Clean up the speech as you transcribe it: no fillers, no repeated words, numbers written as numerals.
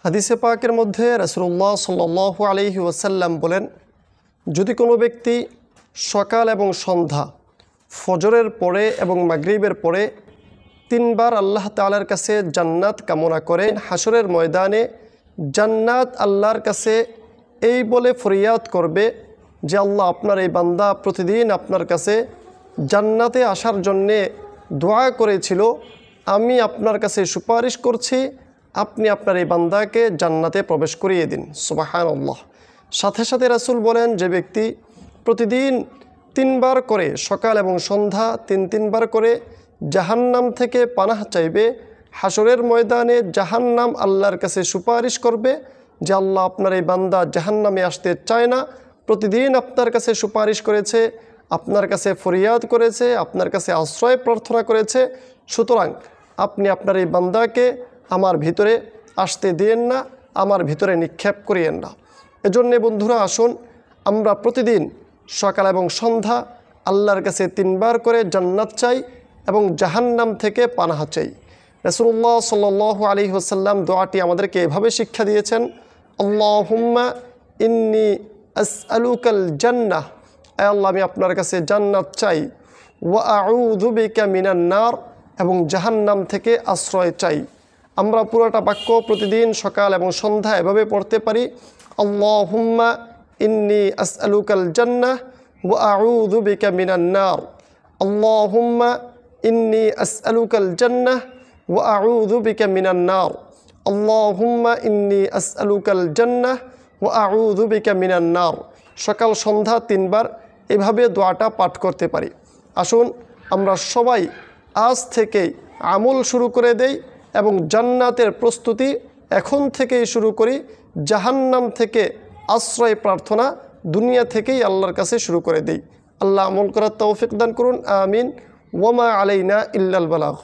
হাদিসে পাকের মধ্যে রাসূলুল্লাহ সাল্লাল্লাহু আলাইহি ওয়াসাল্লাম বলেন, যদি কোনো ব্যক্তি সকাল এবং সন্ধ্যা, ফজরের পরে এবং মাগরিবের পরে 3 বার আল্লাহ তাআলার কাছে জান্নাত কামনা করে, হাসরের ময়দানে জান্নাত আল্লাহর কাছে এই বলে ফরিয়াদ করবে যে আল্লাহ, আপনার এই বান্দা প্রতিদিন আপনার কাছে জান্নাতে আসার জন্যে দোয়া করেছিল, আমি আপনার কাছে সুপারিশ করছি, আপনি আপনার এই বান্দাকে জান্নাতে প্রবেশ করিয়ে দিন। সুবহানাল্লাহ। সাথে সাথে রাসূল বলেন, যে ব্যক্তি প্রতিদিন 3 বার করে সকাল এবং সন্ধ্যা 3 বার করে জাহান্নাম থেকে পানাহ চাইবে, হাসরের ময়দানে জাহান্নাম আল্লাহর কাছে সুপারিশ করবে যে আল্লাহ, আপনার এই বান্দা জাহান্নামে আসতে চায় না, প্রতিদিন আপনার কাছে সুপারিশ করেছে, আপনার কাছে ফরিয়াদ করেছে, আপনার কাছে আশ্রয় প্রার্থনা করেছে, সুতরাং আপনি আপনার এই বান্দাকে আমার ভিতরে আসতে দিয়েন না, আমার ভিতরে নিক্ষেপ করিয়েন না। এজন্য বন্ধুরা, আসুন আমরা প্রতিদিন সকাল এবং সন্ধ্যা আল্লাহর কাছে 3 বার করে জান্নাত চাই এবং জাহান্নাম থেকে পানাহ চাই। রাসূলুল্লাহ সাল্লাল্লাহু আলাইহি ওয়াসাল্লাম দোয়াটি আমাদেরকে এভাবে শিক্ষা দিয়েছেন, আল্লাহুম্মা ইন্নী আসআলুকাল জান্নাহ, আয় আল্লাহ, আমি আপনার কাছে জান্নাত চাই, ওয়া আউযু বিকা মিনান নার, এবং জাহান্নাম থেকে আশ্রয় চাই। আমরা পুরোটা বাক্য প্রতিদিন সকাল এবং সন্ধ্যা এভাবে পড়তে পারি, আল্লাহুম্মা ইন্নী আসআলুকাল জান্নাহ ওয়া আউযু বিকা মিনান নার, আল্লাহুম্মা ইন্নী আসআলুকাল জান্নাহ ওয়া আউযু বিকা মিনান নার, আল্লাহুম্মা ইন্নী আসআলুকাল জান্নাহ ওয়া আউযু বিকা মিনান নার। সকাল সন্ধ্যা 3 বার এভাবে দোয়াটা পাঠ করতে পারি। আসুন আমরা সবাই আজ থেকেই আমল শুরু করে দেই এবং জান্নাতের প্রস্তুতি এখন থেকেই শুরু করি। জাহান্নাম থেকে আশ্রয় প্রার্থনা দুনিয়া থেকেই আল্লাহর কাছে শুরু করে দেই। আল্লাহ আমল করার তৌফিক দান করুন, আমিন। ওয়ামা আলাইনা ইল্লাল বালাগ।